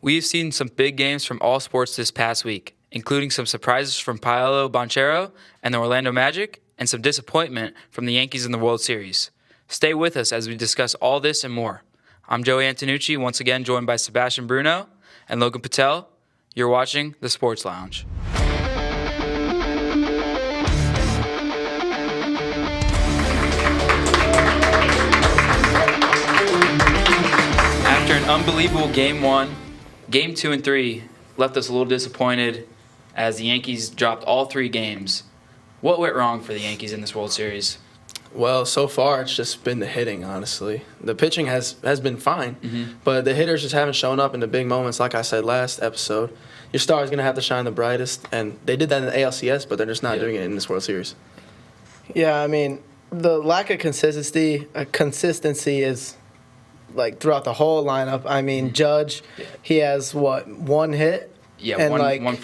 We've seen some big games from all sports this past week, including some surprises from Paolo Banchero and the Orlando Magic, and some disappointment from the Yankees in the World Series. Stay with us as we discuss all this and more. I'm Joey Antonucci, once again joined by Sebastian Bruno and Logan Patel. You're watching The Sports Lounge. After an unbelievable Game 1, Game 2 and 3 left us a little disappointed as the Yankees dropped all 3 games. What went wrong for the Yankees in this World Series? Well, so far it's just been the hitting, honestly. The pitching has been fine, but the hitters just haven't shown up in the big moments. Like I said last episode, your star is going to have to shine the brightest, and they did that in the ALCS, but they're just not doing it in this World Series. Yeah, I mean, the lack of consistency is like throughout the whole lineup. I mean, Judge, he has one hit? Yeah, and one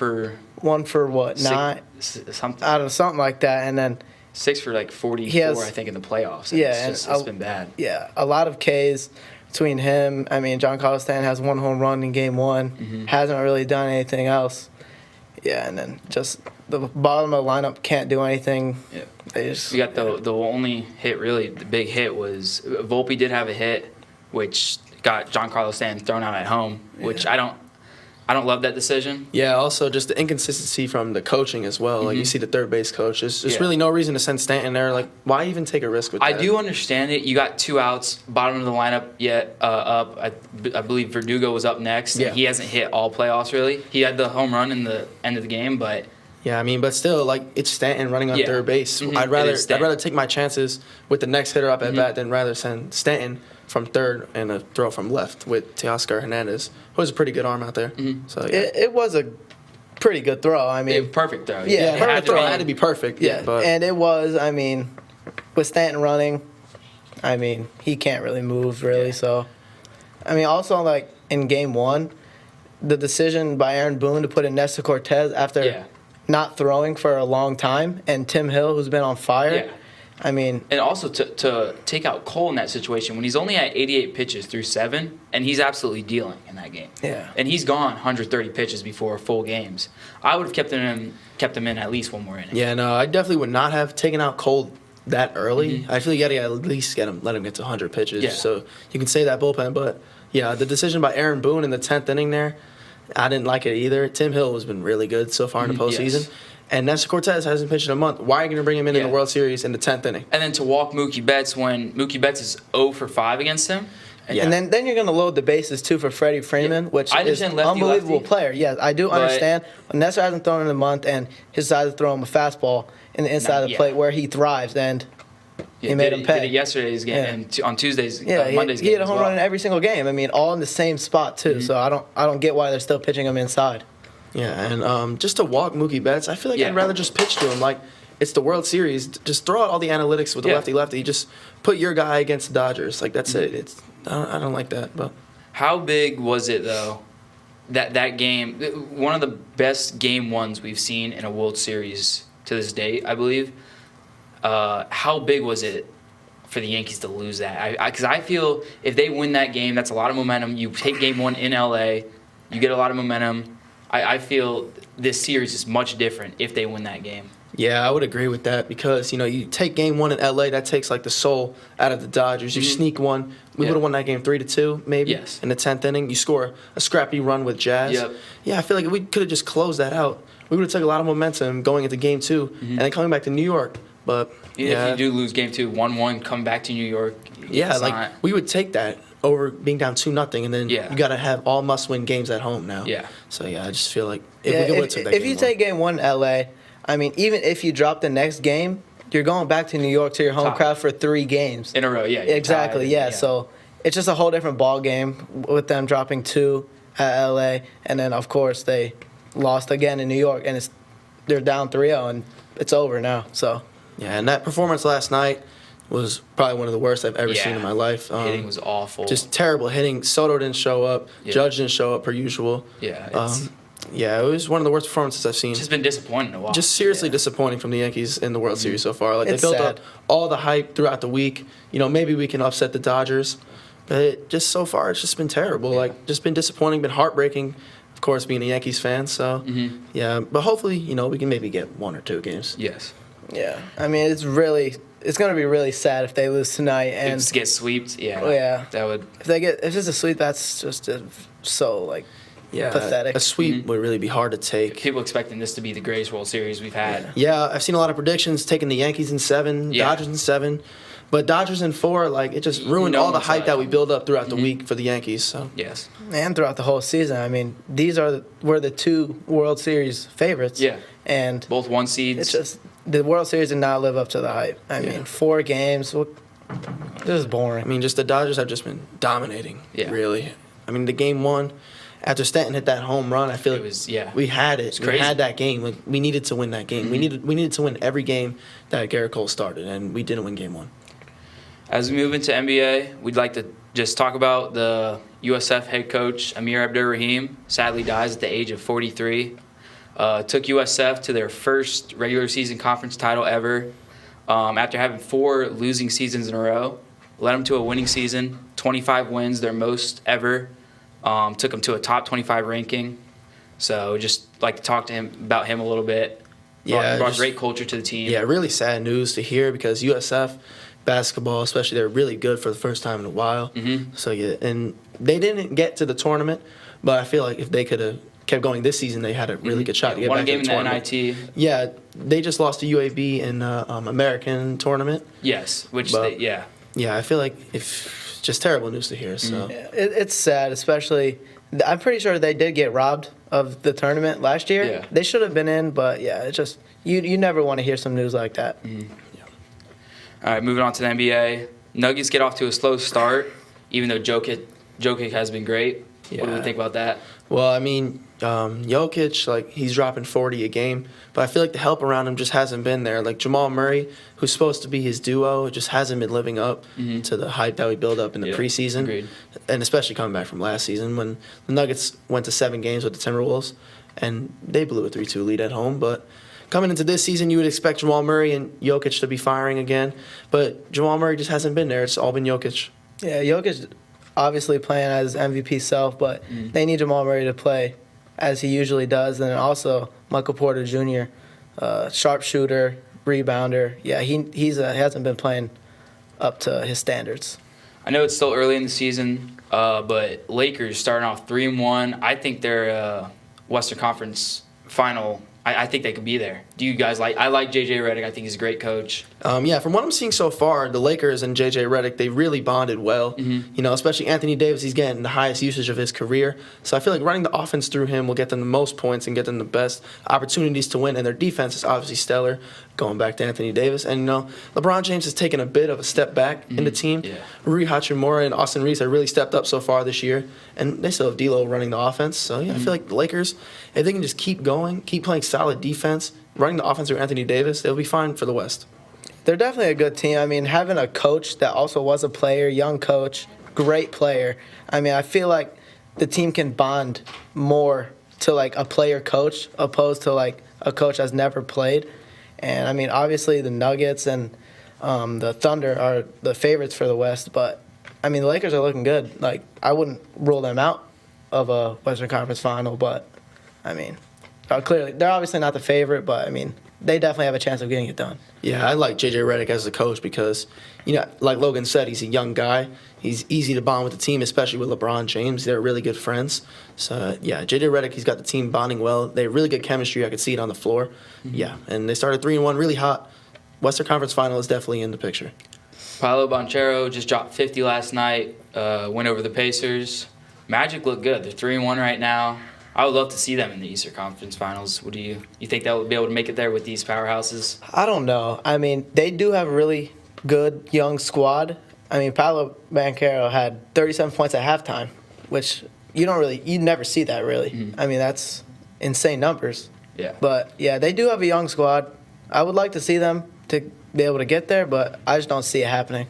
for what, 9? Something. Out of something like that, and then 6 for like 44, I think, in the playoffs. And it's been bad. Yeah, a lot of Ks between him. I mean, Giancarlo Stanton has 1 home run in Game 1. Hasn't really done anything else. Yeah, and then just the bottom of the lineup can't do anything. Yeah. We got the only hit, really, the big hit was Volpe did have a hit, which got Giancarlo Stanton thrown out at home, which I don't love that decision. Yeah, also just the inconsistency from the coaching as well. Like, you see the third base coach. There's really no reason to send Stanton there. Like, why even take a risk with that? I do understand it. You got 2 outs, bottom of the lineup up. I believe Verdugo was up next. Yeah. He hasn't hit all playoffs, really. He had the home run in the end of the game, but... Yeah, I mean, but still, like, it's Stanton running on third base. I'd rather take my chances with the next hitter up at bat than rather send Stanton from third and a throw from left with Teoscar Hernandez, who has a pretty good arm out there. So yeah. It was a pretty good throw. I mean, perfect throw. Yeah, perfect throw. It had to be perfect. Yeah, but. And it was. I mean, with Stanton running, I mean, he can't really move really. So, I mean, also like in Game 1, the decision by Aaron Boone to put in Nestor Cortez after not throwing for a long time, and Tim Hill, who's been on fire. Yeah. I mean, and also to take out Cole in that situation when he's only at 88 pitches through 7, and he's absolutely dealing in that game. Yeah. And he's gone 130 pitches before full games. I would have kept him in at least one more inning. Yeah, no, I definitely would not have taken out Cole that early. I feel you got to at least let him get to 100 pitches. Yeah. So you can say that bullpen. But yeah, the decision by Aaron Boone in the 10th inning there, I didn't like it either. Tim Hill has been really good so far in the postseason. Yes. And Nestor Cortez hasn't pitched in a month. Why are you going to bring him in the World Series in the 10th inning? And then to walk Mookie Betts when Mookie Betts is 0 for 5 against him. And then you're going to load the bases, too, for Freddie Freeman, which is an unbelievable player. Yes, I do understand. But Nestor hasn't thrown in a month, and he decided to throw him a fastball in the inside of the plate where he thrives, and he made him pay. Did it yesterday's game and on Tuesday's, Monday's game. He hit a home run in every single game. I mean, all in the same spot, too. So I don't get why they're still pitching him inside. Yeah, and just to walk Mookie Betts, I feel like I'd rather just pitch to him. Like, it's the World Series. Just throw out all the analytics with the lefty-lefty. Just put your guy against the Dodgers. Like, that's it. I don't like that. But how big was it, though, that game? One of the best Game 1s we've seen in a World Series to this date, I believe. How big was it for the Yankees to lose that? Because I feel if they win that game, that's a lot of momentum. You take Game 1 in L.A., you get a lot of momentum. I feel this series is much different if they win that game. Yeah, I would agree with that because, you take Game 1 in L.A., that takes, like, the soul out of the Dodgers. You sneak one. We would have won that game 3-2 maybe in the 10th inning. You score a scrappy run with Jazz. Yep. Yeah, I feel like if we could have just closed that out, we would have took a lot of momentum going into Game 2 and then coming back to New York. But if you do lose Game 2, 1-1, come back to New York. We would take that over being down 2-0, and then you got to have all must-win games at home now. Yeah. So, I just feel like if we would have took that game if you take Game 1 in L.A., I mean, even if you drop the next game, you're going back to New York to your home crowd for 3 games. In a row, Exactly, So it's just a whole different ball game with them dropping 2 at L.A., and then, of course, they lost again in New York, and they're down 3-0, and it's over now. So yeah, and that performance last night was probably one of the worst I've ever seen in my life. Hitting was awful. Just terrible hitting. Soto didn't show up. Judge didn't show up per usual. Yeah, it was one of the worst performances I've seen. It's just been disappointing to watch. Just seriously disappointing from the Yankees in the World Series so far. Like, they built up all the hype throughout the week. Maybe we can upset the Dodgers, But just so far, it's just been terrible. Yeah. Like, just been disappointing, been heartbreaking. Of course, being a Yankees fan. So, yeah. But hopefully, we can maybe get 1 or 2 games. Yes. Yeah, I mean, it's going to be really sad if they lose tonight and If get swept, yeah. Oh, yeah. That would. if it's a sweep, that's just so like Yeah, pathetic. A sweep would really be hard to take. People expecting this to be the greatest World Series we've had. Yeah, I've seen a lot of predictions taking the Yankees in 7, Yeah. Dodgers in 7. But Dodgers in 4, like, it just ruined No all the one saw hype it that we coming. build up throughout the week for the Yankees. So Yes. And throughout the whole season, I mean, were the 2 World Series favorites. Yeah. And Both 1 seeds. it's just the World Series did not live up to the hype. I Yeah. mean, 4 games. This is boring. I mean, just the Dodgers have just been dominating. Yeah. Really. I mean, the game 1, after Stanton hit that home run, I feel It like was- yeah. we had it. We crazy. had that game. Like, we needed to win that game. We needed to win every game that Garrett Cole started, and we didn't win game 1. As we move into NBA, we'd like to just talk about the USF head coach, Amir Abdur-Rahim. Sadly dies at the age of 43. Took USF to their first regular season conference title ever after having 4 losing seasons in a row. Led them to a winning season, 25 wins, their most ever. Took them to a top 25 ranking. So just like to talk to him about him a little bit. Brought just- great culture to the team. Yeah, really sad news to hear because USF basketball, especially, they're really good for the first time in a while. So, yeah, and they didn't get to the tournament, but I feel like if they could have kept going this season, they had a really good shot to get Won a back game to in the the tournament. NIT. Yeah, they just lost to UAB in the American tournament. Yes, which But- yeah. Yeah, I feel like if just terrible news to hear. So Yeah, it's sad, especially. I'm pretty sure they did get robbed of the tournament last year. Yeah. They should have been in, but yeah, it's just you never want to hear some news like that. All right, moving on to the NBA. Nuggets get off to a slow start, even though Jokic has been great. What do we Yeah. think about that? well, I mean, Jokic, like, he's dropping 40 a game, but I feel like the help around him just hasn't been there. Like Jamal Murray, who's supposed to be his duo, just hasn't been living up to the hype that we built up in the Yeah, preseason, agreed. and especially coming back from last season when the Nuggets went to 7 games with the Timberwolves, and they blew a 3-2 lead at home. But coming into this season, you would expect Jamal Murray and Jokic to be firing again, but Jamal Murray just hasn't been there. It's all been Jokic. Yeah, Jokic obviously playing as MVP self, but they need Jamal Murray to play as he usually does, and then also Michael Porter Jr., sharpshooter, rebounder. Yeah, he hasn't been playing up to his standards. I know it's still early in the season, but Lakers starting off 3-1. I think they're Western Conference final. I think they could be there. Do you guys like? I like JJ Redick. I think he's a great coach. Yeah, from what I'm seeing so far, the Lakers and JJ Redick, they really bonded well. Especially Anthony Davis, he's getting the highest usage of his career. So I feel like running the offense through him will get them the most points and get them the best opportunities to win. And their defense is obviously stellar, going back to Anthony Davis. And, LeBron James has taken a bit of a step back in the team. Yeah. Rui Hachimura and Austin Reeves have really stepped up so far this year. And they still have D'Lo running the offense. So, yeah, I feel like the Lakers, if they can just keep going, keep playing solid defense, running the offense through Anthony Davis, they'll be fine for the West. They're definitely a good team. I mean, having a coach that also was a player, young coach, great player. I mean, I feel like the team can bond more to like a player coach opposed to like a coach that's never played. And I mean, obviously the Nuggets and the Thunder are the favorites for the West, but I mean, the Lakers are looking good. Like, I wouldn't rule them out of a Western Conference final, but I mean, clearly they're obviously not the favorite, but I mean, they definitely have a chance of getting it done. Yeah, I like JJ Redick as a coach because, like Logan said, he's a young guy. He's easy to bond with the team, especially with LeBron James. They're really good friends. So, yeah, JJ Redick, he's got the team bonding well. They have really good chemistry. I could see it on the floor. Yeah, and they started 3-1 really hot. Western Conference Final is definitely in the picture. Paolo Banchero just dropped 50 last night, went over the Pacers. Magic look good. They're 3-1 right now. I would love to see them in the Eastern Conference Finals. What do you think they'll be able to make it there with these powerhouses? I don't know. I mean, they do have a really good young squad. I mean, Paolo Banchero had 37 points at halftime, which you never see that really. I mean, that's insane numbers. Yeah. But yeah, they do have a young squad. I would like to see them to be able to get there, but I just don't see it happening.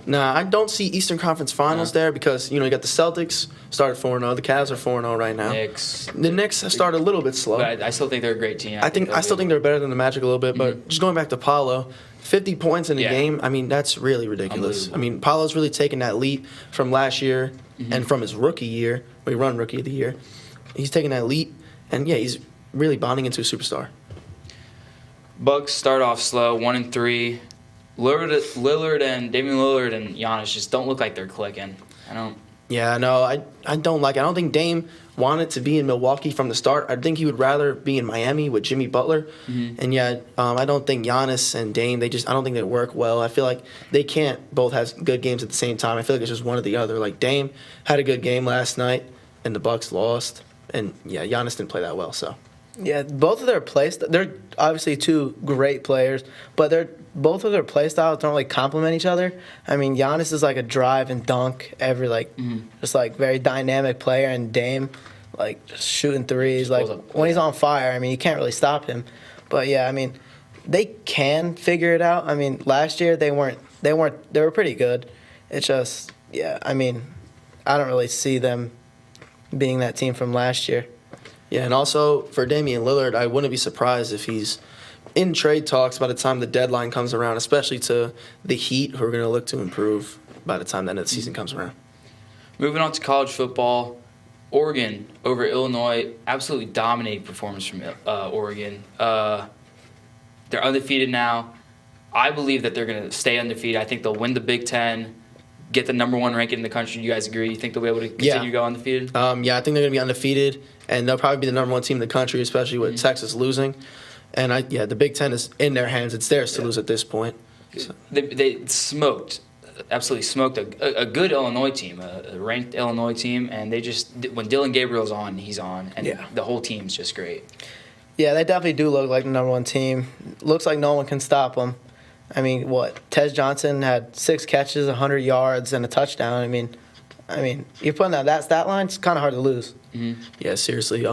Nah, I don't see Eastern Conference Finals there because, you got the Celtics started 4-0. The Cavs are 4-0 right now. The Knicks have started a little bit slow. But I still think they're a great team. I still think they're better than the Magic a little bit. But just going back to Paolo, 50 points in a game, I mean, that's really ridiculous. I mean, Paolo's really taken that leap from last year and from his rookie year, where he won Rookie of the Year. He's taken that leap, and, he's really bonding into a superstar. Bucks start off slow, 1-3. Lillard and Damian Lillard and Giannis just don't look like they're clicking. Yeah, no, I don't like it. I don't think Dame wanted to be in Milwaukee from the start. I think he would rather be in Miami with Jimmy Butler. And I don't think Giannis and Dame, I don't think they work well. I feel like they can't both have good games at the same time. I feel like it's just one or the other. Like Dame had a good game last night and the Bucks lost. And Giannis didn't play that well, so. Yeah, both of their they're obviously two great players, but both of their play styles don't really complement each other. I mean, Giannis is like a drive and dunk just like very dynamic player, and Dame like just shooting threes. Like when he's on fire, I mean, you can't really stop him. But yeah, I mean, they can figure it out. I mean, last year they were pretty good. It's just I mean, I don't really see them being that team from last year. Yeah, and also for Damian Lillard, I wouldn't be surprised if he's in trade talks by the time the deadline comes around, especially to the Heat, who are going to look to improve by the time the end of the season comes around. Moving on to college football, Oregon over Illinois, absolutely dominating performance from Oregon. They're undefeated now. I believe that they're going to stay undefeated. I think they'll win the Big Ten, get the number 1 ranking in the country. You guys agree? You think they'll be able to continue to go undefeated? I think they're going to be undefeated, and they'll probably be the number 1 team in the country, especially with Texas losing. And the Big Ten is in their hands. It's theirs to lose at this point. So. They absolutely smoked a good Illinois team, a ranked Illinois team, and they just, when Dylan Gabriel's on, he's on, and the whole team's just great. Yeah, they definitely do look like the number 1 team. Looks like no one can stop them. I mean, Tez Johnson had 6 catches, 100 yards, and a touchdown. I mean, you're putting out that stat line, it's kind of hard to lose. Mm-hmm. Yeah, seriously,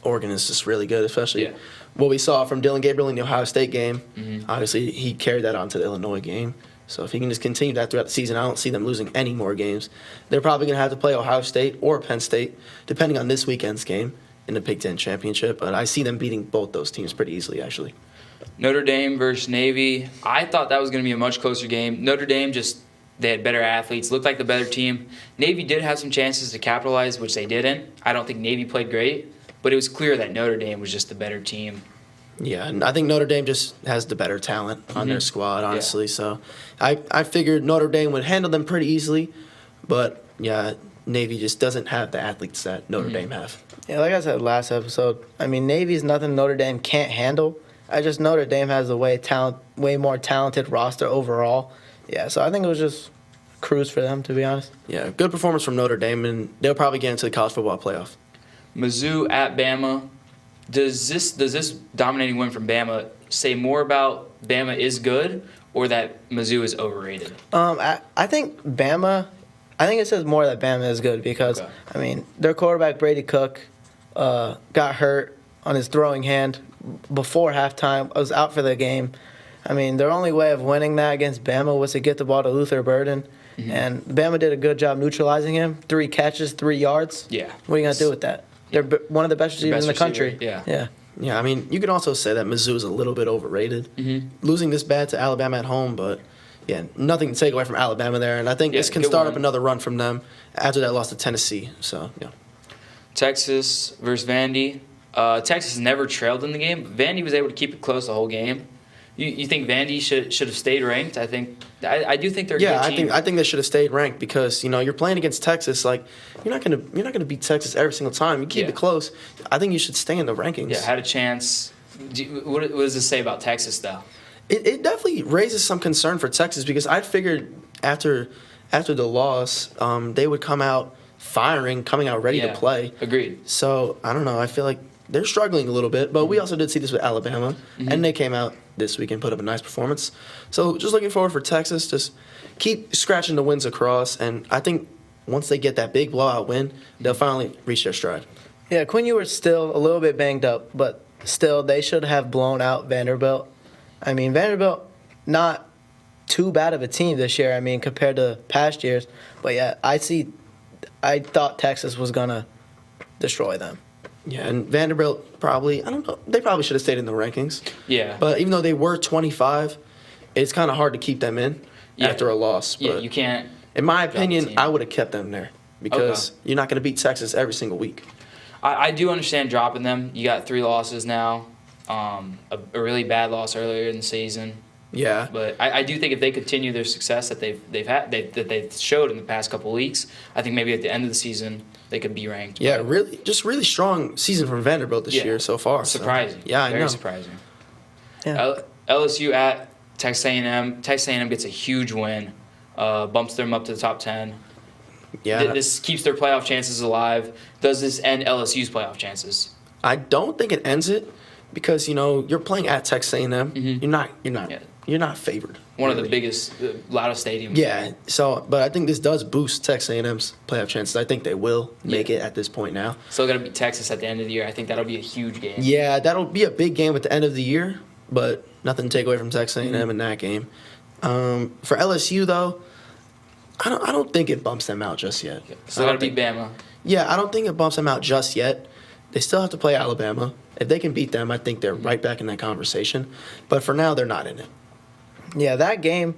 Oregon is just really good, especially what we saw from Dylan Gabriel in the Ohio State game. Mm-hmm. Obviously, he carried that on to the Illinois game. So if he can just continue that throughout the season, I don't see them losing any more games. They're probably going to have to play Ohio State or Penn State, depending on this weekend's game in the Big Ten Championship. But I see them beating both those teams pretty easily, actually. Notre Dame versus Navy. I thought that was going to be a much closer game. Notre Dame they had better athletes, looked like the better team. Navy did have some chances to capitalize, which they didn't. I don't think Navy played great, but it was clear that Notre Dame was just the better team. Yeah, and I think Notre Dame just has the better talent on their squad, honestly. So I figured Notre Dame would handle them pretty easily, but Navy just doesn't have the athletes that Notre Dame have. Yeah, like I said last episode, I mean, Navy's nothing Notre Dame can't handle. Notre Dame has a way more talented roster overall. Yeah, so I think it was just cruise for them, to be honest. Yeah, good performance from Notre Dame, and they'll probably get into the college football playoff. Mizzou at Bama. Does this dominating win from Bama say more about Bama is good or that Mizzou is overrated? I think it says more that Bama is good because, I mean, their quarterback, Brady Cook, got hurt on his throwing hand before halftime. Was out for the game. I mean, their only way of winning that against Bama was to get the ball to Luther Burden. Mm-hmm. And Bama did a good job neutralizing him. 3 catches, 3 yards. Yeah. What are you going to do with that? They're one of the best receivers in the country. Yeah. Yeah, I mean, you can also say that Mizzou is a little bit overrated. Mm-hmm. Losing this bad to Alabama at home, but, nothing to take away from Alabama there. And I think this can start up another run from them after that loss to Tennessee. So, Texas versus Vandy. Texas never trailed in the game. Vandy was able to keep it close the whole game. You think Vandy should have stayed ranked? I do think they're a good team. I think they should have stayed ranked because you're playing against Texas. Like you're not gonna beat Texas every single time. You keep it close. I think you should stay in the rankings. Yeah, had a chance. What does this say about Texas though? It definitely raises some concern for Texas because I figured after the loss, they would come out firing, coming out ready to play. Agreed. So I don't know. I feel like they're struggling a little bit, but we also did see this with Alabama, and they came out this week and put up a nice performance. So just looking forward for Texas, just keep scratching the wins across, and I think once they get that big blowout win, they'll finally reach their stride. Yeah, Quinn Ewers still a little bit banged up, but still they should have blown out Vanderbilt. I mean, Vanderbilt not too bad of a team this year. I mean, compared to past years. But yeah, I thought Texas was gonna destroy them. Yeah, and Vanderbilt probably, I don't know, they probably should have stayed in the rankings. Yeah. But even though they were 25, it's kind of hard to keep them in after a loss. Yeah, But you can't. in my drop the opinion, team. I would have kept them there because you're not going to beat Texas every single week. I do understand dropping them. You got 3 losses now. A really bad loss earlier in the season. Yeah. But I do think if they continue their success that they've showed in the past couple of weeks, I think maybe at the end of the season they could be ranked. Yeah, But really strong season from Vanderbilt this Yeah. year so far. so- surprising. Yeah, I Very know. surprising. Yeah. LSU at Texas A&M. Texas A&M gets a huge win, bumps them up to the top 10. Yeah. This keeps their playoff chances alive. Does this end LSU's playoff chances? I don't think it ends it because you're playing at Texas A&M. Yeah. You're not favored. One of the really. biggest, loudest stadiums. Yeah. So, but I think this does boost Texas A&M's playoff chances. I think they will make it at this point now. Still got to beat Texas at the end of the year. I think that'll be a huge game. Yeah, that'll be a big game at the end of the year, but nothing to take away from Texas A&M in that game. For LSU though, I don't think it bumps them out just yet. Still got to beat Bama. Yeah, I don't think it bumps them out just yet. They still have to play Alabama. If they can beat them, I think they're right back in that conversation. But for now, they're not in it. Yeah, that game,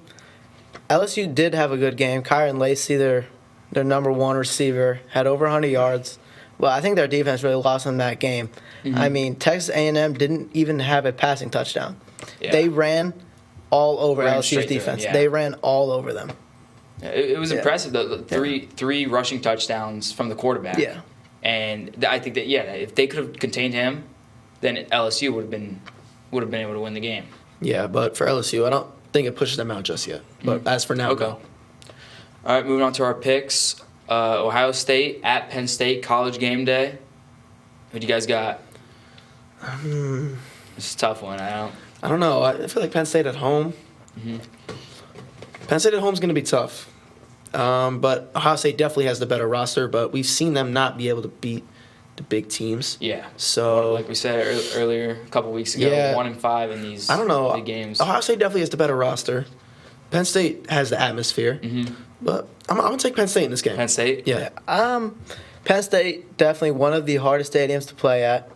LSU did have a good game. Kyron Lacey, their number 1 receiver, had over 100 yards. Well, I think their defense really lost in that game. I mean, Texas A&M didn't even have a passing touchdown. Yeah. They ran all over Ran LSU's straight to them, defense. yeah. They ran all over them. Yeah, it was Yeah. impressive. The three rushing touchdowns from the quarterback. Yeah. And I think that if they could have contained him, then LSU would have been able to win the game. Yeah, but for LSU, I don't think it pushes them out just yet. But as for now, Okay. go. All right, moving on to our picks. Ohio State at Penn State, college game day. Who do you guys got? It's a tough one. I don't know. I feel like Penn State at home. Mm-hmm. Penn State at home is going to be tough. But Ohio State definitely has the better roster, but we've seen them not be able to beat the big teams. Yeah. So like we said earlier, a couple weeks ago, Yeah. 1-5 in these I don't know. big games. Ohio State definitely has the better roster. Penn State has the atmosphere. But I'm going to take Penn State in this game. Penn State? Yeah. Penn State, definitely one of the hardest stadiums to play at.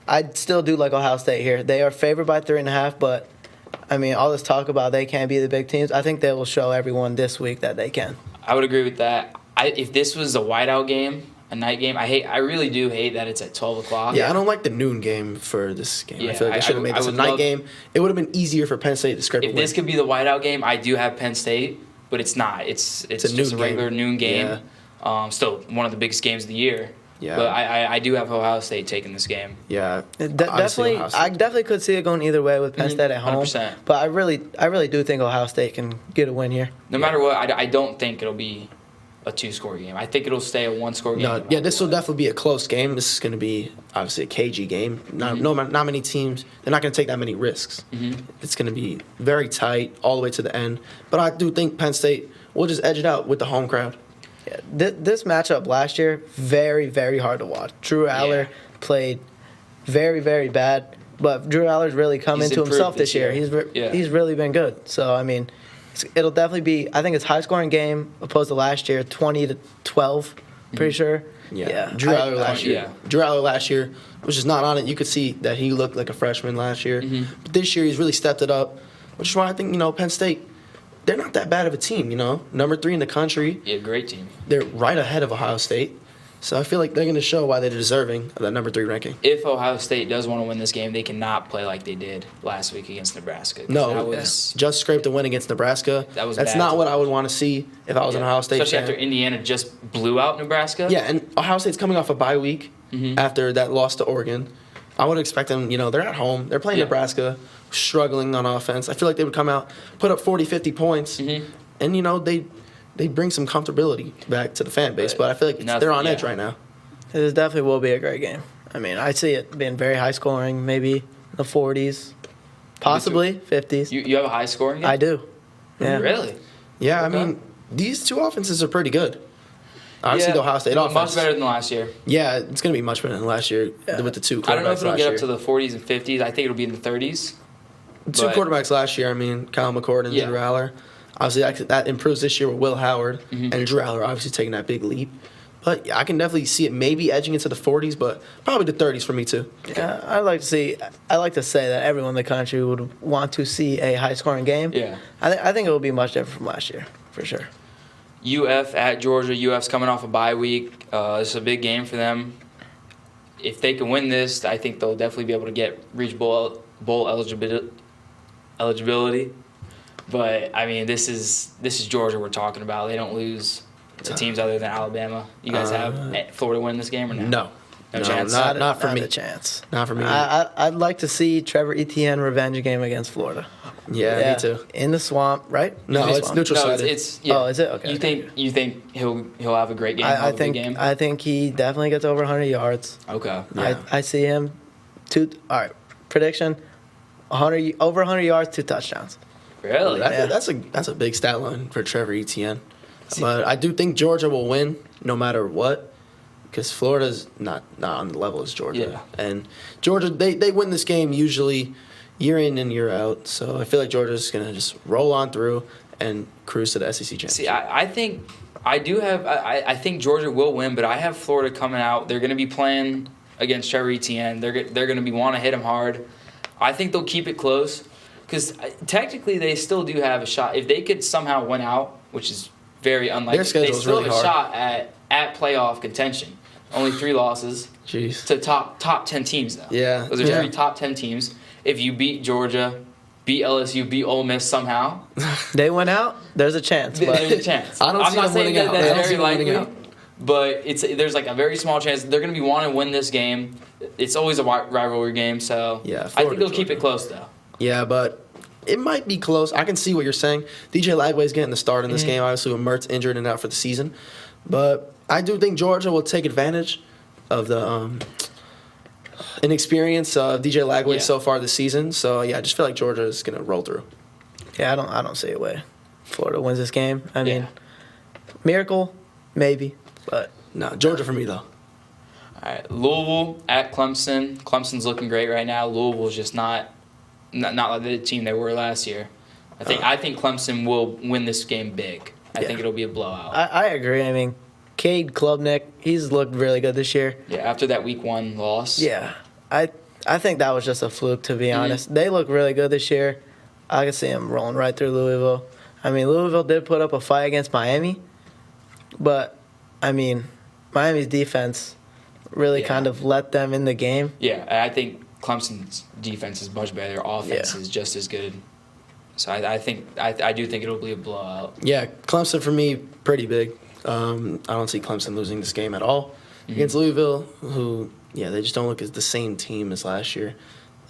I still do like Ohio State here. They are favored by 3.5, but, I mean, all this talk about they can't be the big teams, I think they will show everyone this week that they can. I would agree with that. If this was a whiteout game, a night game, I really do hate that it's at 12 o'clock. Yeah, I don't like the noon game for this game. Yeah, I feel like I- they should have made I this a would night love- game. It would have been easier for Penn State to scrape a If win. this could be the whiteout game, I do have Penn State, but it's not. It's a just noon a regular game. noon game. Still one of the biggest games of the year. Yeah. But I do have Ohio State taking this game. Yeah. Definitely, Ohio State. I definitely could see it going either way with Penn State at home. 100%. But I really do think Ohio State can get a win here. No matter what, I don't think it'll be a 2-score game. I think it'll stay a 1-score game. No, yeah, this will definitely be a close game. This is going to be obviously a cagey game. Not many teams. They're not going to take that many risks. It's going to be very tight all the way to the end. But I do think Penn State will just edge it out with the home crowd. Yeah, this matchup last year, very, very hard to watch. Drew Aller played very, very bad, but Drew Aller's really come He's into improved himself this this year. year. He's really been good. So, I mean, it'll definitely be, I think it's high-scoring game opposed to last year, 20-12, pretty sure. Drew Aller last year. yeah. Drew Aller last year was just not on it. You could see that he looked like a freshman last year. But this year he's really stepped it up, which is why I think, Penn State, they're not that bad of a team, Number 3 in the country. Yeah, great team. They're right ahead of Ohio State. So I feel like they're going to show why they're deserving of that number 3 ranking. If Ohio State does want to win this game, they cannot play like they did last week against Nebraska. 'Cause No, that was just scraped a win against Nebraska. That's That's bad. not what I would want to see if I was an Ohio State especially fan. after Indiana just blew out Nebraska. Yeah, and Ohio State's coming off a bye week after that loss to Oregon. I would expect them, they're at home. They're playing Yeah. Nebraska, struggling on offense. I feel like they would come out, put up 40, 50 points, and, they bring some comfortability back to the fan base. But I feel like they're on edge right now. This definitely will be a great game. I mean, I see it being very high-scoring, maybe in the 40s, possibly 50s. You have a high scoring game? I do. Yeah. Really? Yeah, Okay. I mean, these two offenses are pretty good. Obviously, the Ohio State offense. Much better than last year. Yeah, it's going to be much better than last year with the two quarterbacks I don't know if it'll last get year. up to the 40s and 50s. I think it'll be in the 30s. Two But- quarterbacks last year. I mean, Kyle McCord and Yeah. Drew Aller. Obviously, that improves this year with Will Howard Mm-hmm. and Drew Aller obviously taking that big leap. But yeah, I can definitely see it maybe edging into the 40s, but probably the 30s for me too. Yeah, I like to say that everyone in the country would want to see a high scoring game. Yeah. I think it will be much different from last year, for sure. UF at Georgia. UF's coming off a bye week. This is a big game for them. If they can win this, I think they'll definitely be able to reach bowl eligibility. But I mean, this is Georgia we're talking about. They don't lose to teams other than Alabama. You guys have Florida win this game or no? No, chance? not for me. a chance. Not for me. I'd like to see Trevor Etienne revenge game against Florida. Yeah, me too. In the swamp, right? No, In the it's swamp. neutral No, sided. it's yeah. Oh, is it? Okay. You think he'll have a great game? I have a big think game? I think he definitely gets over 100 yards. Okay. Yeah. I see him all right, prediction 100 over 100 yards, 2 touchdowns. Really? Yeah. That's a big stat line for Trevor Etienne. But I do think Georgia will win no matter what, because Florida's not on the level as Georgia. Yeah. And Georgia, they win this game usually year in and year out. So I feel like Georgia's gonna just roll on through and cruise to the SEC championship. See, I think I think Georgia will win, but I have Florida coming out. They're going to be playing against Trevor Etienne. They're going to be want to hit him hard. I think they'll keep it close because technically they still do have a shot. If they could somehow win out, which is very unlikely, Their schedule they is still really have a hard. shot at playoff contention. Only 3 losses Jeez. to top 10 teams though. Yeah. Those are Yeah. 3 top 10 teams. If you beat Georgia, beat LSU, beat Ole Miss somehow, They went out. There's a chance. there's But a chance. I don't I'm see not them saying winning that out. I don't that's see very them winning likely, but there's like a very small chance they're going to be wanting to win this game. It's always a rivalry game, so Yeah, I think Florida, they'll keep Georgia. it close though. Yeah, but it might be close. I can see what you're saying. DJ Lagway's getting the start in this game, obviously, with Mertz injured and out for the season. But I do think Georgia will take advantage of the inexperience of DJ Lagway Yeah. so far this season. So, yeah, I just feel like Georgia is going to roll through. yeah, I don't see a way Florida wins this game. I Yeah. mean, miracle, maybe, but No, Georgia for me, though. All right, Louisville at Clemson. Clemson's looking great right now. Louisville's just not like the team they were last year. I think Clemson will win this game big. I Yeah. think it'll be a blowout. I agree. I mean, Cade Klubnik, he's looked really good this year. Yeah, after that week 1 loss. Yeah, I think that was just a fluke, to be Mm-hmm. honest. They look really good this year. I can see them rolling right through Louisville. I mean, Louisville did put up a fight against Miami, but, I mean, Miami's defense really Yeah. kind of let them in the game. Yeah, and I think Clemson's defense is much better. Their offense Yeah. is just as good. So I do think it'll be a blowout. Yeah, Clemson for me, pretty big. I don't see Clemson losing this game at all against Louisville, who, yeah, they just don't look as the same team as last year.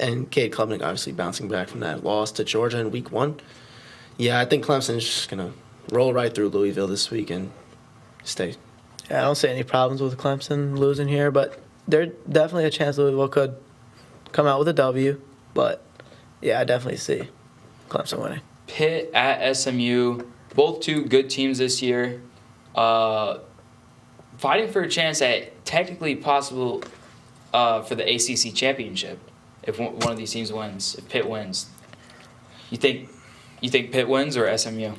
And Cade Klubnik obviously bouncing back from that loss to Georgia in week 1. Yeah, I think Clemson's just going to roll right through Louisville this week and stay. Yeah, I don't see any problems with Clemson losing here, but there's definitely a chance Louisville could come out with a W. But, yeah, I definitely see Clemson winning. Pitt at SMU, both 2 good teams this year. Fighting for a chance at technically possible for the ACC championship if one of these teams wins, if Pitt wins. You think Pitt wins or SMU?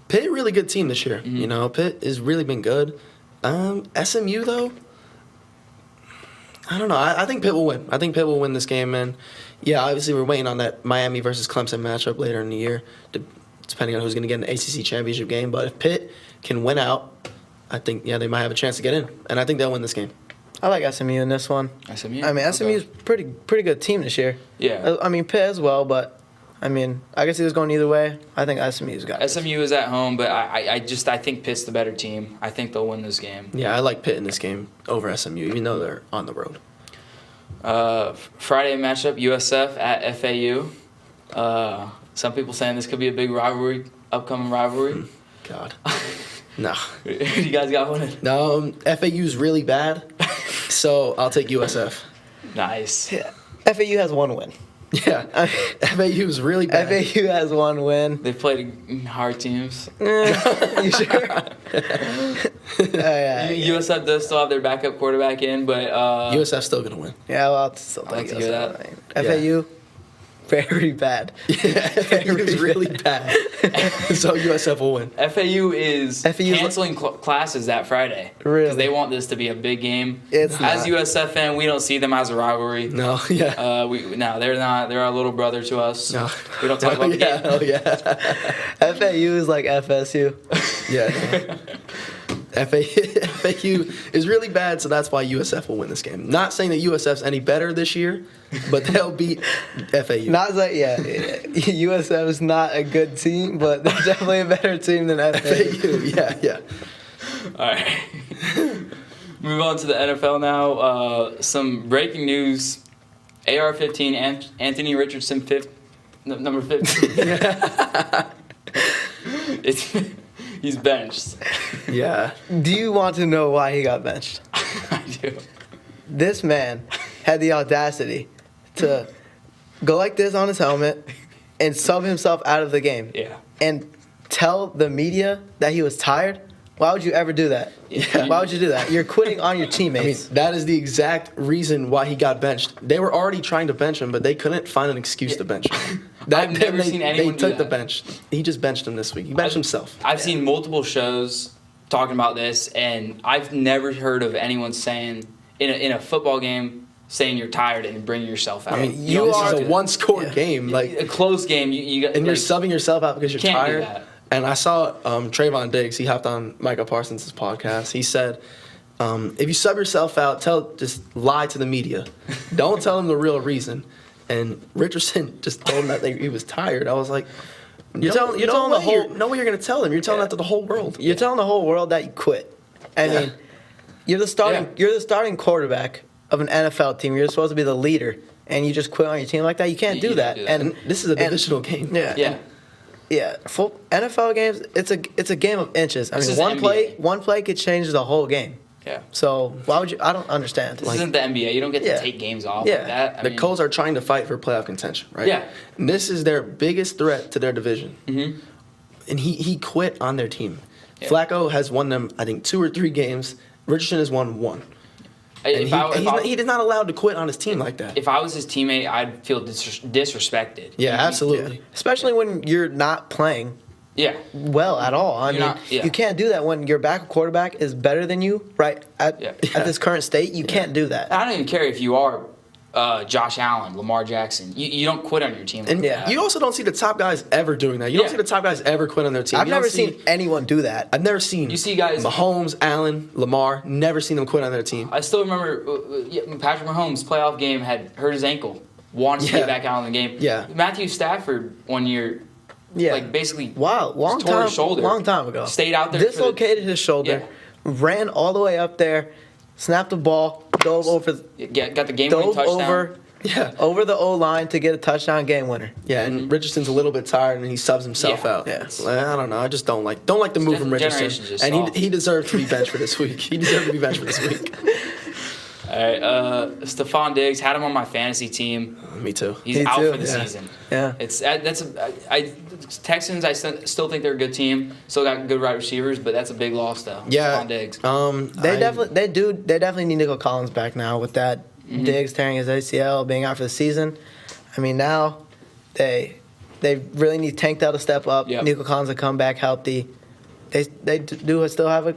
Pitt, really good team this year. You know, Pitt has really been good. SMU, though, I don't know. I think Pitt will win. I think Pitt will win this game, and yeah, obviously we're waiting on that Miami versus Clemson matchup later in the year, depending on who's going to get in the ACC championship game. But if Pitt can win out, I think, yeah, they might have a chance to get in, and I think they'll win this game. I like SMU in this one. SMU? I mean, SMU's pretty good team this year. Yeah. I mean, Pitt as well, but, I mean, I can see this going either way. I think SMU's got it. SMU is at home, but I think Pitt's the better team. I think they'll win this game. Yeah, I like Pitt in this game over SMU, even though they're on the road. Friday matchup, USF at FAU. Some people saying this could be a big rivalry, upcoming rivalry. God. No. You guys got one? No, FAU's really bad, so I'll take USF. Nice. Yeah. FAU has 1 win. Yeah, FAU's really bad. FAU has 1 win. They've played hard teams. You sure? Yeah, USF does still have their backup quarterback in, but USF's still going to win. yeah, well, I'll still I like take to hear USF. FAU, very bad. Yeah, FAU is really bad. So USF will win. FAU is FAU 's canceling classes that Friday. Really? Because they want this to be a big game. It's As not. USF fan, we don't see them as a rivalry. No, yeah. No, they're not. They're our little brother to us. No. We don't talk about the yeah, game. oh yeah. FAU is like FSU. Yeah. FAU is really bad, so that's why USF will win this game. Not saying that USF's any better this year, but they'll beat FAU. Not like USF is not a good team, but they're definitely a better team than FAU. FAU, yeah. All right. Move on to the NFL now. Some breaking news. AR-15, Anthony Richardson, number 15. He's benched. Yeah. Do you want to know why he got benched? I do. This man had the audacity to go like this on his helmet and sub himself out of the game. Yeah. And tell the media that he was tired. Why would you ever do that? Yeah. Why would you do that? You're quitting on your I mean, teammates. that is the exact reason why he got benched. They were already trying to bench him, but they couldn't find an excuse to bench him. I've never seen anyone They do took the that. bench. He just benched him this week. He benched himself. I've seen multiple shows talking about this, and I've never heard of anyone saying in a football game saying you're tired and bringing yourself out. I mean, You this are- is a one-score Yeah. game. Like, a close game. You got and you're like, subbing yourself out because you're can't do tired. that. And I saw Trayvon Diggs. He hopped on Micah Parsons' podcast. He said, if you sub yourself out, just lie to the media. Don't tell them the real reason. And Richardson just told him that he was tired. I was like, You're telling the whole. no way you're going to tell him. You're telling that to the whole world. You're telling the whole world that you quit. I Yeah. mean, you're the starting. Yeah. You're the starting quarterback of an NFL team. You're supposed to be the leader, and you just quit on your team like that. You can't You do that. can't do that. And this is a divisional game. Yeah. Yeah. Yeah, full NFL games. It's a game of inches. I This mean, is NBA. one play could change the whole game. Yeah. So why would you? I don't understand. This isn't the NBA. You don't get to Yeah. take games off Yeah. like that. I The mean, Colts are trying to fight for playoff contention, right? Yeah. And this is their biggest threat to their division. Mhm. And he quit on their team. Yeah. Flacco has won them, I think, 2 or 3 games. Richardson has won 1. And If he's not allowed to quit on his team like that. I was his teammate, I'd feel disrespected. Yeah, absolutely. Especially when you're not playing Yeah. well at all. I You're mean, not- yeah. you can't do that when your backup quarterback is better than you. Right at Yeah. at this current state, you can't do that. I don't even care if you are Josh Allen, Lamar Jackson. You don't quit on your team. Like And that. you also don't see the top guys ever doing that. You Yeah. don't see the top guys ever quit on their team. I've You don't never see- seen anyone do that. I've never seen. You see guys- Mahomes, Allen, Lamar. Never seen them quit on their team. I still remember Patrick Mahomes' playoff game had hurt his ankle. Wanted to Yeah. get back out in the game. Yeah. Matthew Stafford 1 year, Yeah, like basically wow, long tore time, his shoulder. long time ago. Stayed out there for the- dislocated his shoulder, ran all the way up there, snapped the ball, dove over, got the game-winning touchdown. Yeah. over the O line to get a touchdown game winner. Yeah, and Richardson's a little bit tired, and he subs himself Yeah. out. Yeah. I don't know. I just don't like the move from Generation's Richardson, just and soft. he deserved to be benched for this week. He deserved to be benched for this week. All right, Stephon Diggs had him on my fantasy team. Me too. He's Me out too. for the Yeah. season. Yeah. Texans. I still think they're a good team. Still got good wide receivers, but that's a big loss though. Yeah. Stephon Diggs. They definitely need Nico Collins back now with that Diggs tearing his ACL, being out for the season. I mean, now they really need Tank Dell to step up. Yep. Nico Collins to come back healthy. They do still have a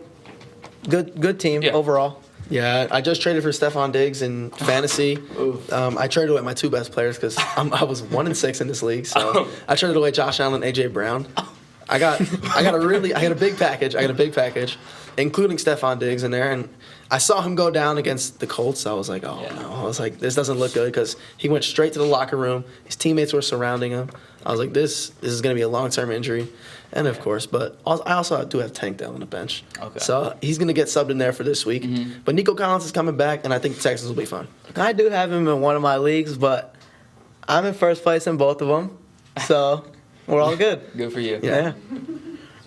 good team Yeah. overall. Yeah, I just traded for Stephon Diggs in fantasy. Oof. I traded away my 2 best players because I was 1-6 in this league. So Oh. I traded away Josh Allen and AJ Brown. I got a big package. I got a big package, including Stephon Diggs in there, and I saw him go down against the Colts. I was like, oh Yeah. no. I was like, this doesn't look good because he went straight to the locker room. His teammates were surrounding him. I was like, this is going to be a long-term injury. And of course, but I also do have Tank Dell on the bench. Okay. So he's going to get subbed in there for this week. But Nico Collins is coming back, and I think the Texans will be fine. I do have him in one of my leagues, but I'm in first place in both of them, so we're all good. Good for you. Yeah.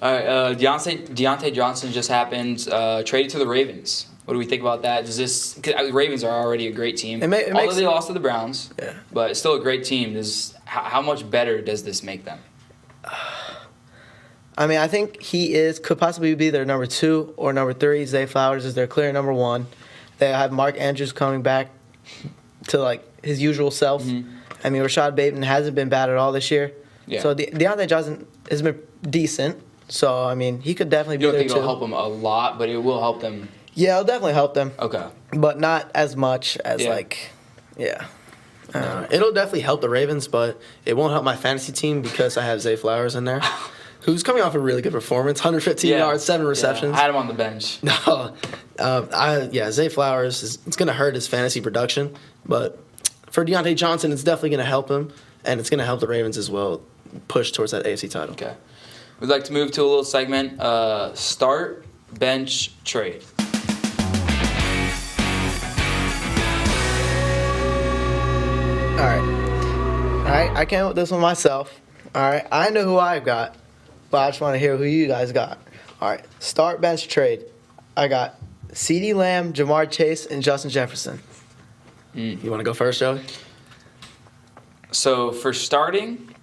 All right, Deontay Johnson just happened. Traded to the Ravens. What do we think about that? Does this? Cause the Ravens are already a great team. It Although makes- they lost to the Browns, Yeah. but it's still a great team. How much better does this make them? I mean, I think he could possibly be their number 2 or number 3. Zay Flowers is their clear number 1. They have Mark Andrews coming back to like his usual self, I mean, Rashad Bateman hasn't been bad at all this year. Yeah. So Deontay Johnson has been decent. So, I mean, he could definitely You be don't there think too. it'll help them a lot, but it will help them. Yeah, it'll definitely help them. Okay. But not as much as, Yeah. yeah. It'll definitely help the Ravens, but it won't help my fantasy team because I have Zay Flowers in there, who's coming off a really good performance, 115 yards, 7 receptions. Yeah, I had him on the bench. No, Zay Flowers it's going to hurt his fantasy production, but for Deontay Johnson, it's definitely going to help him, and it's going to help the Ravens as well push towards that AFC title. Okay. We'd like to move to a little segment, start, bench, trade. All right, I came up with this one myself. All right, I know who I've got, but I just want to hear who you guys got. All right, start, bench, trade. I got CeeDee Lamb, Jamar Chase, and Justin Jefferson. You want to go first, Joey? So for starting,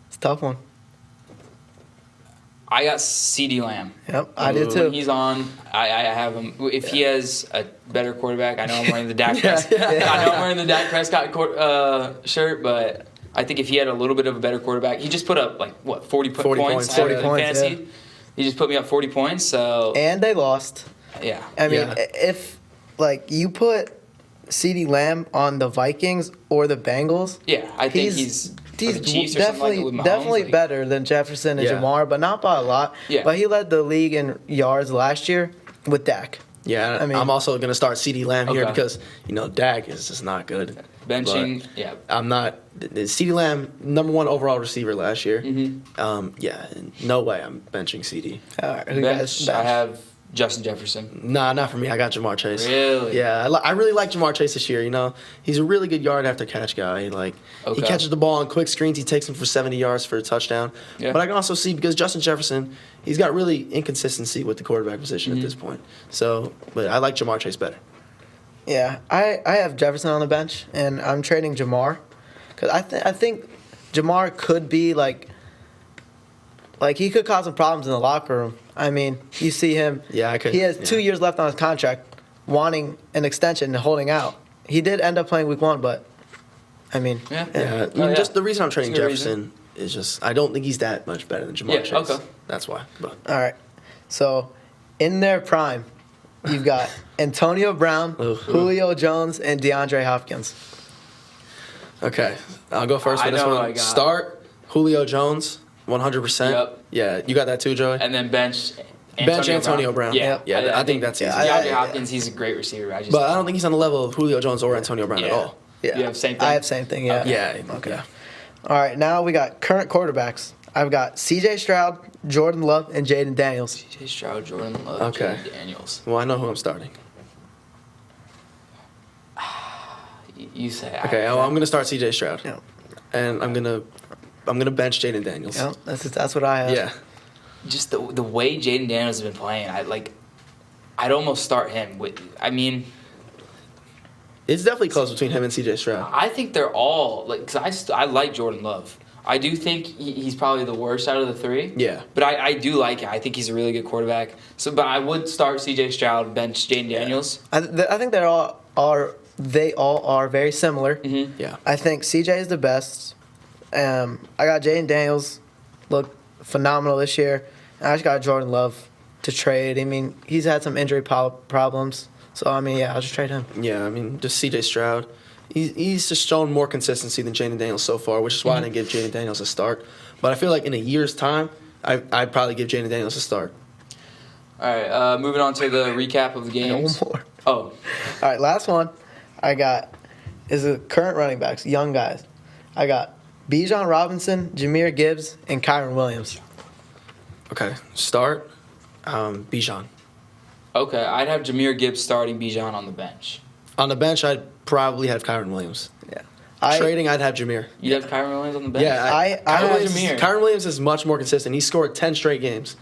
It's a tough one. I got CeeDee Lamb. Yep, I When did too. he's on, I have him. If he has a better quarterback, I know I'm wearing the Dak Yeah, Prescott. yeah. I know I'm wearing the Dak Prescott shirt, but I think if he had a little bit of a better quarterback, he just put up 40 40 points. points, 40 in points, fantasy. yeah. He just put me up 40 points. So And they lost. yeah, I mean, Yeah. if you put CeeDee Lamb on the Vikings or the Bengals, yeah. I think he's or the Chiefs or something like that with Mahomes, definitely like- better than Jefferson and Yeah. Jamar, but not by a lot. Yeah. But he led the league in yards last year with Dak. Yeah, I mean- I'm also going to start CeeDee Lamb here Okay. because, Dak is just not good. benching. But Yeah, I'm not. CeeDee Lamb, number 1 overall receiver last year. No way I'm benching CeeDee. All right, who you guys bench. bench? I have Justin Jefferson. Nah, not for me. I got Jamar Chase. Really? Yeah, I really like Jamar Chase this year. He's a really good yard after catch guy. He Okay. catches the ball on quick screens. He takes them for 70 yards for a touchdown. Yeah. But I can also see because Justin Jefferson, he's got really inconsistency with the quarterback position at this point. So, but I like Jamar Chase better. Yeah, I have Jefferson on the bench, and I'm trading Jamar because I think Jamar could be like he could cause some problems in the locker room. I mean, you see him. Yeah, I could. He has yeah. 2 years left on his contract, wanting an extension and holding out. He did end up playing week 1, but I mean, Yeah. Yeah, Oh, yeah. just the reason I'm trading That's a good Jefferson is just I don't think he's that much better than Jamar Yeah, Chase. okay. That's why. But all right. So, in their prime, you've got Antonio Brown, Oof. Julio Jones, and DeAndre Hopkins. okay, I'll go first for I this know who I one. got. Start Julio Jones, 100%. Yep. Yeah, you got that too, Joey. And then bench Antonio Brown. Yeah, Yeah, I think that's easy. DeAndre Hopkins, he's a great receiver. But I don't think he's on the level of Julio Jones or Antonio Brown at Yeah. all. Yeah, You have same thing? I have same thing. Yeah. Okay. Yeah. Okay. Yeah. All right, now we got current quarterbacks. I've got C.J. Stroud, Jordan Love, and Jaden Daniels. C.J. Stroud, Jordan Love, Okay. Jaden Daniels. Well, I know who I'm starting. You say. Okay, I'm going to start C.J. Stroud, Yeah, and I'm gonna bench Jaden Daniels. yeah, that's what I have. Yeah. Just the way Jaden Daniels has been playing, I'd almost start him. It's definitely close between him and C.J. Stroud. I think they're all because I like Jordan Love. I do think he's probably the worst out of the three. Yeah. But I do like it. I think he's a really good quarterback. But I would start C.J. Stroud, bench Jaden Daniels. I think they all are very similar. Mm-hmm. Yeah. I think CJ is the best. I got Jaden Daniels, look phenomenal this year. And I just got Jordan Love to trade. I mean, he's had some injury problems. So, I mean, yeah, I'll just trade him. Yeah, I mean, just C.J. Stroud. He's just shown more consistency than Jaden Daniels so far, which is why I didn't give Jaden Daniels a start. But I feel like in a year's time, I'd probably give Jaden Daniels a start. All right, moving on to the recap of the No games. more. Oh, All right, last one I got is the current running backs, young guys. I got Bijan Robinson, Jahmyr Gibbs, and Kyron Williams. Okay, start Bijan. okay. I'd have Jahmyr Gibbs starting, Bijan on the bench. On the bench, I'd probably have Kyron Williams. Yeah. Trading, I'd have Jameer. You have Kyron Williams on the bench? Yeah, I Kyron, have Williams, Jameer. Kyron Williams is much more consistent. He scored 10 straight games.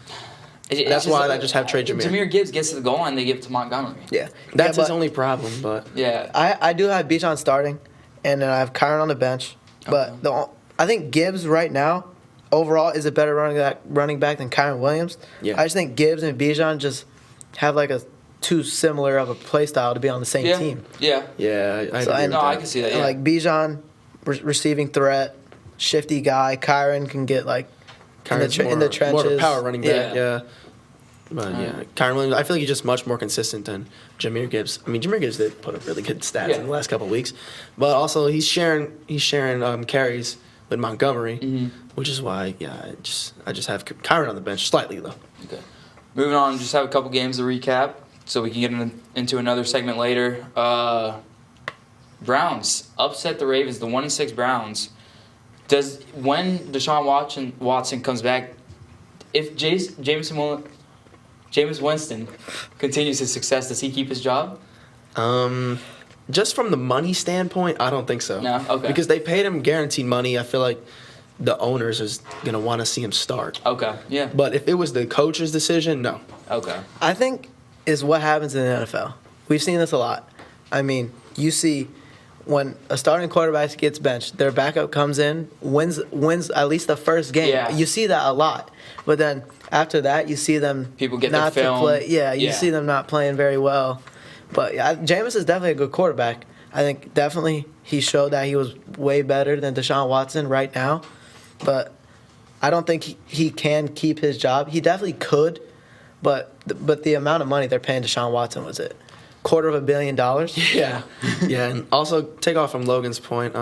That's why I just have trade Jahmyr. Jahmyr Gibbs gets to the goal line, they give it to Montgomery. Yeah. That's Yeah, his but only problem, but Yeah. I do have Bijan starting, and then I have Kyron on the bench. But I think Gibbs right now, overall, is a better running back than Kyron Williams. Yeah. I just think Gibbs and Bijan just have like a too similar of a play style to be on the same Yeah. team. Yeah. Yeah, I So, agree with No, I that. can see that. And Yeah. like Bijan, receiving threat, shifty guy. Kyron can get like Kyron's in the trenches. more of a power running back. Yeah. Yeah. But yeah, Kyron Williams, I feel like he's just much more consistent than Jahmyr Gibbs. I mean, Jahmyr Gibbs did put up really good stats Yeah. in the last couple of weeks, but also he's sharing carries with Montgomery, which is why I just have Kyron on the bench slightly though. Okay. Moving on, just have a couple games to recap so we can get into another segment later. Browns upset the Ravens, the 1-6 Browns. When Deshaun Watson comes back, if Jameis Winston continues his success, does he keep his job? Just from the money standpoint, I don't think so. No? Okay. Because they paid him guaranteed money. I feel like the owners is gonna want to see him start. Okay. Yeah. But if it was the coach's decision, no. Okay. I think is what happens in the NFL. We've seen this a lot. I mean, you see when a starting quarterback gets benched, their backup comes in, wins at least the first game. Yeah. You see that a lot. But then after that, you see them People get not their film. to play. Yeah, you Yeah. see them not playing very well. But yeah, Jameis is definitely a good quarterback. I think definitely he showed that he was way better than Deshaun Watson right now. But I don't think he can keep his job. He definitely could, but the amount of money they're paying Deshaun Watson was it $250 million? Yeah. Yeah, and also take off from Logan's point.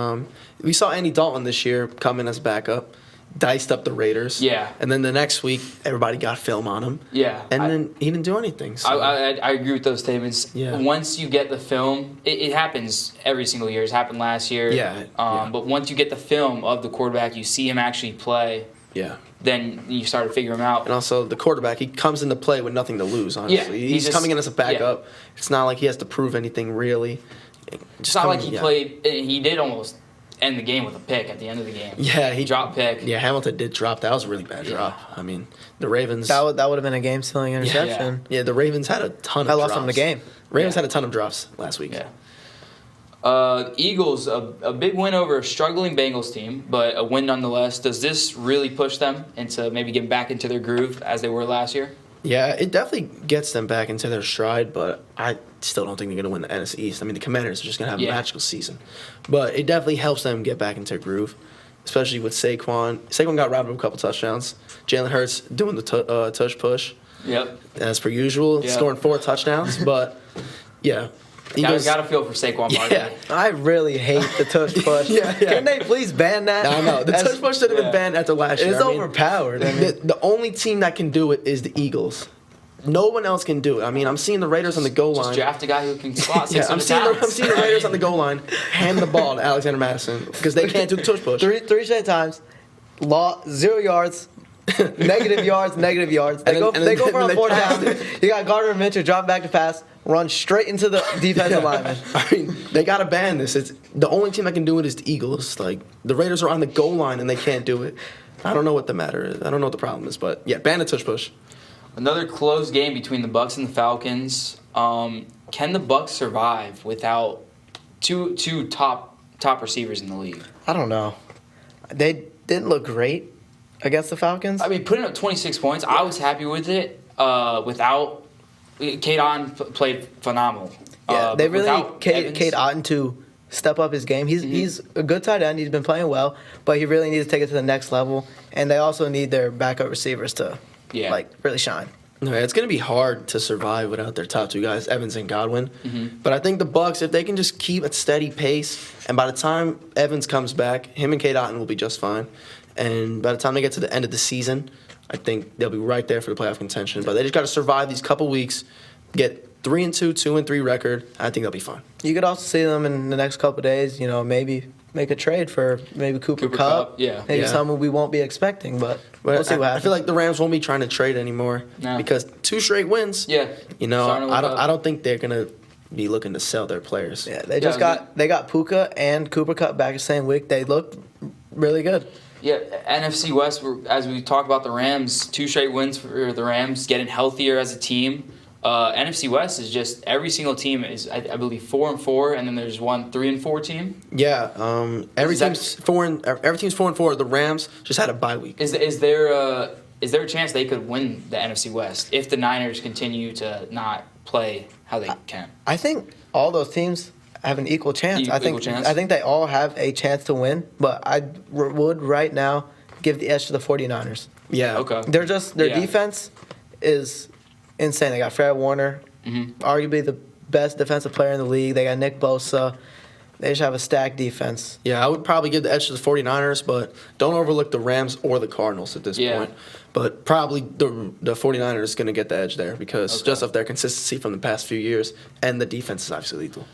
We saw Andy Dalton this year come in as backup, diced up the Raiders. Yeah. And then the next week, everybody got film on him. Yeah. And then he didn't do anything. So. I agree with those statements. Yeah. Once you get the film, it happens every single year. It's happened last year. Yeah, yeah. But once you get the film of the quarterback, you see him actually play, Yeah. then you start to figure him out. And also, the quarterback, he comes into play with nothing to lose, honestly. Yeah, He's just- coming in as a backup. It's not like he has to prove anything, really. It's not like he played. He did almost end the game with a pick at the end of the game. Yeah, he Dropped pick. Yeah, Hamilton did drop. That was a really bad drop. I mean, the Ravens. That would have been a game-stealing interception. Yeah, the Ravens had a ton of I drops. lost them the game. Ravens Yeah. had a ton of drops last week. Yeah. Eagles, a big win over a struggling Bengals team, but a win nonetheless. Does this really push them into maybe getting back into their groove as they were last year? Yeah, it definitely gets them back into their stride, but I still don't think they're going to win the NFC East. I mean, the Commanders are just going to have a magical season. But it definitely helps them get back into their groove, especially with Saquon. Saquon got robbed of a couple touchdowns. Jalen Hurts doing the tush push, Yep. as per usual, Yeah. scoring 4 touchdowns. But, yeah. Eagles, Got to feel for Saquon Barkley. yeah. I really hate the tush push. Yeah. Can they please ban that? I know. The tush push should have been banned after last year. It's I mean, overpowered. I mean, the only team that can do it is the Eagles. No one else can do it. I mean, I'm seeing the Raiders on the goal line. Just draft a guy who can spot Yeah, 600 I'm seeing the pounds. Raiders on the goal line hand the ball to Alexander Madison because they can't do the tush push. three straight times, 0 yards, negative yards, negative yards. They And then go for a they 4th pass down. You got Gardner Minshew drop back to pass, run straight into the defensive lineman. I mean, they gotta ban this. It's the only team that can do it is the Eagles. Like the Raiders are on the goal line and they can't do it. I don't know what the matter is. I don't know what the problem is, but yeah, ban the tush push. Another close game between the Bucks and the Falcons. Can the Bucks survive without two top receivers in the league? I don't know. They didn't look great against the Falcons. I mean, putting up 26 points, I was happy with it. Without Kate Otten played phenomenal. Yeah, they but really without Evans- Kate Otten to step up his game. He's a good tight end. He's been playing well, but he really needs to take it to the next level. And they also need their backup receivers to really shine. No, it's going to be hard to survive without their top 2 guys, Evans and Godwin. But I think the Bucks, if they can just keep a steady pace, and by the time Evans comes back, him and Kate Otten will be just fine. And by the time they get to the end of the season, I think they'll be right there for the playoff contention. But they just got to survive these couple weeks, get 3-2, 2-3 record. I think they'll be fine. You could also see them in the next couple of days. You know, maybe make a trade for maybe Cooper Kupp. Yeah. Maybe Yeah. someone we won't be expecting, but we'll see what I happens. feel like the Rams won't be trying to trade anymore No. because 2 straight wins. Yeah. You know, Starting to I look up. don't think they're gonna be looking to sell their players. yeah, they got Puka and Cooper Kupp back the same week. They looked really good. Yeah, NFC West, as we talk about the Rams, 2 straight wins for the Rams, getting healthier as a team. NFC West is just every single team is, I believe, 4-4, and then there's one 3-4 team. Yeah, every team's 4-4. The Rams just had a bye week. Is there a chance they could win the NFC West if the Niners continue to not play how they can. I think all those teams have an equal chance. Equal chance? I think they all have a chance to win, but I would right now give the edge to the 49ers. Yeah. Okay. Their Yeah. defense is insane. They got Fred Warner, arguably the best defensive player in the league. They got Nick Bosa. They just have a stacked defense. Yeah, I would probably give the edge to the 49ers, but don't overlook the Rams or the Cardinals at this point. But probably the 49ers is going to get the edge there because just of their consistency from the past few years, and the defense is obviously lethal.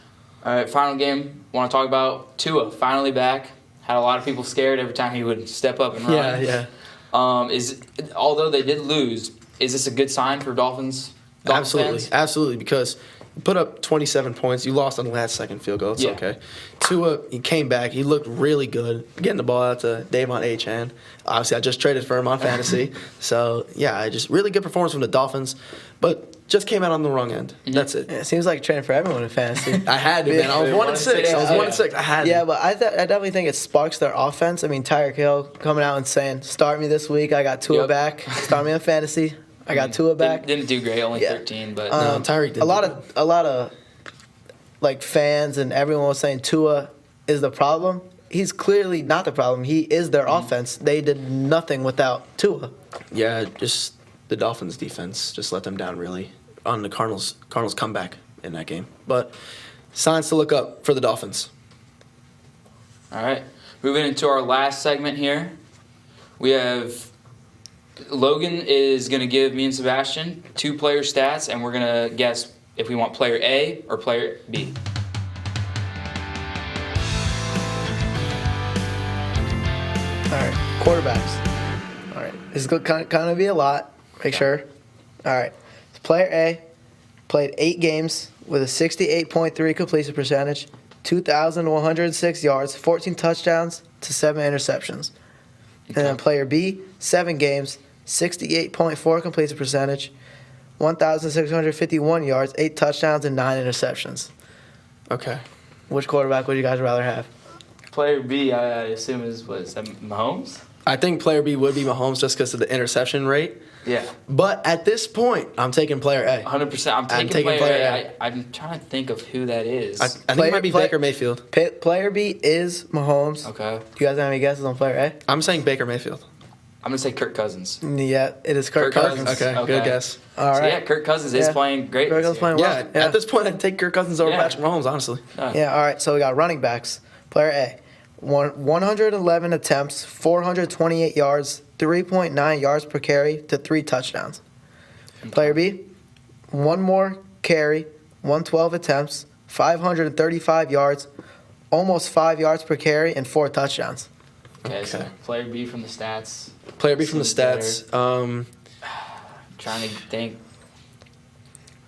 All right, final game. Want to talk about Tua finally back. Had a lot of people scared every time he would step up and run. Yeah. Although they did lose, is this a good sign for Dolphins Absolutely, fans? absolutely, because you put up 27 points. You lost on the last second field goal. It's okay. Tua, he came back. He looked really good, getting the ball out to Davon Achane. Obviously, I just traded for him on fantasy. So, yeah, just really good performance from the Dolphins, but just came out on the wrong end. That's it. It seems like a trend for everyone in fantasy. I had to, man. I was 1-6. I was 1-6. I had to. Yeah, but I definitely think it sparks their offense. I mean, Tyreek Hill coming out and saying, "Start me this week. I got Tua back. Start me on fantasy. I got Tua back." Didn't do great, only 13, but No, Tyreek did. A lot of like fans and everyone was saying Tua is the problem. He's clearly not the problem. He is their offense. They did nothing without Tua. Yeah, just the Dolphins' defense just let them down really on the Cardinals' comeback in that game. But signs to look up for the Dolphins. all right. Moving into our last segment here, we have Logan is going to give me and Sebastian 2 player stats, and we're going to guess if we want player A or player B. All right, quarterbacks. All right, this is going to kind of be a lot. Make sure. All right, so player A played 8 games with a 68.3 completion percentage, 2,106 yards, 14 touchdowns to 7 interceptions. And then player B, 7 games, 68.4 completion percentage, 1,651 yards, 8 touchdowns, and 9 interceptions. Okay. Which quarterback would you guys rather have? Player B, I assume is that Mahomes? I think player B would be Mahomes just because of the interception rate. Yeah. But at this point, I'm taking player A. 100%. I'm taking player A. I'm trying to think of who that is. I think it might be Baker Mayfield. Player B is Mahomes. Okay. Do you guys have any guesses on player A? I'm saying Baker Mayfield. I'm going to say Kirk Cousins. Yeah, it is Kirk Cousins. Okay, good guess. All So right. yeah, Kirk Cousins is playing great. Kirk this Cousins year. playing well. Yeah, at this point, I'd take Kirk Cousins over Patrick Mahomes, honestly. Yeah, all right. So we got running backs. Player A, 111 attempts, 428 yards, 3.9 yards per carry to 3 touchdowns. Player B, 1 more carry, 112 attempts, 535 yards, almost 5 yards per carry, and 4 touchdowns. Okay, so player B from the stats. Player B from the stats. Trying to think.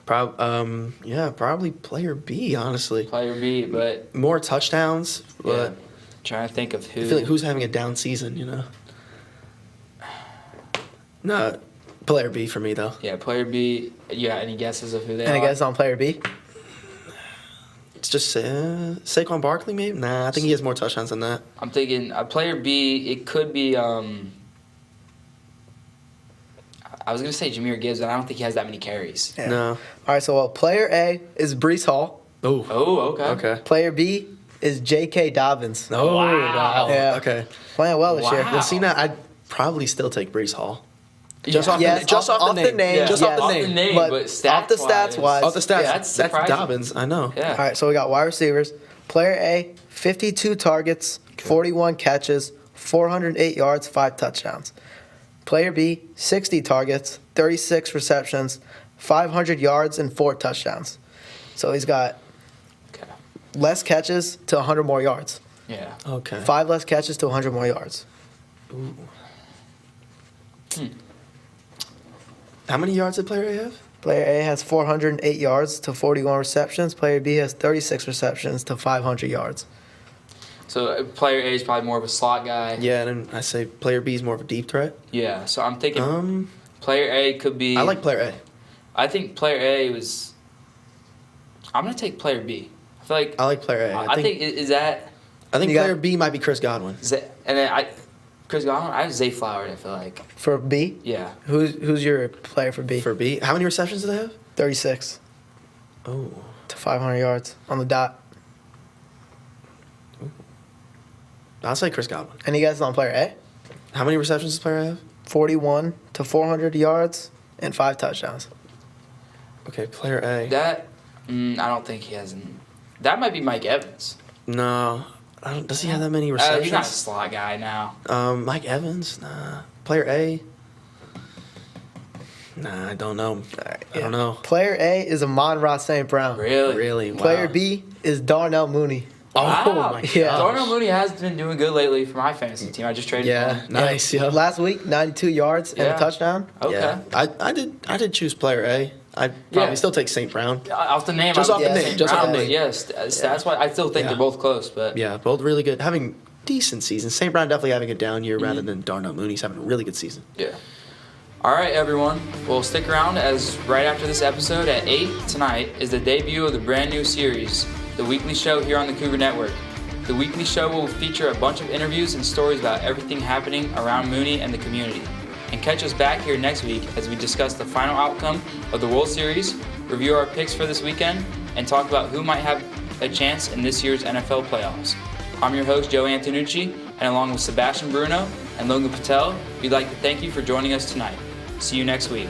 Probably player B, honestly. Player B, but More touchdowns, but trying to think of who. I feel like who's having a down season, you know? No, player B for me, though. Yeah, player B. You got any guesses of who they are? Any guesses on player B? It's just Saquon Barkley, maybe? Nah, I think he has more touchdowns than that. I'm thinking player B. It could be. I was gonna say Jahmyr Gibbs, but I don't think he has that many carries. Yeah. No. All right, so player A is Breece Hall. Oh. Oh, okay. Okay. Player B is J.K. Dobbins. Oh, Wow. Yeah. Okay. Playing well this year. Wow. Well, see, now, I'd probably still take Breece Hall. Just Yeah. off Yes, the, just off off the the name. name, Just yes. off the name. But off the stats-wise- stats-wise- Off the stats. Yeah, that's that's surprising. Dobbins, I know. Yeah. All right, so we got wide receivers. Player A, 52 targets, 41 catches, 408 yards, 5 touchdowns. Player B, 60 targets, 36 receptions, 500 yards, and 4 touchdowns. So he's got Okay. less catches to 100 more yards. Yeah. Okay. 5 less catches to 100 more yards. How many yards did player A have? Player A has 408 yards to 41 receptions. Player B has 36 receptions to 500 yards. So player A is probably more of a slot guy. Yeah, and then I say player B is more of a deep threat. Yeah. So I'm thinking player A could be. I like player A. I think player A was. I'm gonna take player B. I feel like. I like player A. I think is that. I think You got- player B might be Chris Godwin. And then Chris Godwin. I have Zay Flowers. I feel like. For B, Yeah. who's your player for B? For B, how many receptions do they have? 36. Oh. to 500 yards on the dot. I'll say Chris Godwin. And you guys on player A? How many receptions does the player have? 41 to 400 yards and 5 touchdowns. Okay, player A. That I don't think he has. That might be Mike Evans. No. Does he have that many receptions? He's not a slot guy now. Mike Evans? Nah. Player A? Nah, I don't know. I don't know. Player A is Amon-Ra St. Brown. Really? Really? Wow. Player B is Darnell Mooney. Oh, Wow. my Yeah. gosh. Darnell Mooney has been doing good lately for my fantasy team. I just traded Yeah. for him. Nice, yeah. Last week, 92 yards and Yeah. a touchdown. Okay. Yeah. I did choose player A. I'd probably Yeah. still take St. Brown. Off the name, Just I off would the say name, just off Brown, the but name. yes, that's why I still think Yeah. they're both close. But Yeah, both really good. Having decent seasons. St. Brown definitely having a down year rather than Darnell Mooney's having a really good season. yeah. All right, everyone. Well, stick around as right after this episode at 8 tonight is the debut of the brand new series, The Weekly Show here on the Cougar Network. The Weekly Show will feature a bunch of interviews and stories about everything happening around Mooney and the community. And catch us back here next week as we discuss the final outcome of the World Series, review our picks for this weekend, and talk about who might have a chance in this year's NFL playoffs. I'm your host, Joe Antonucci, and along with Sebastian Bruno and Logan Patel, we'd like to thank you for joining us tonight. See you next week.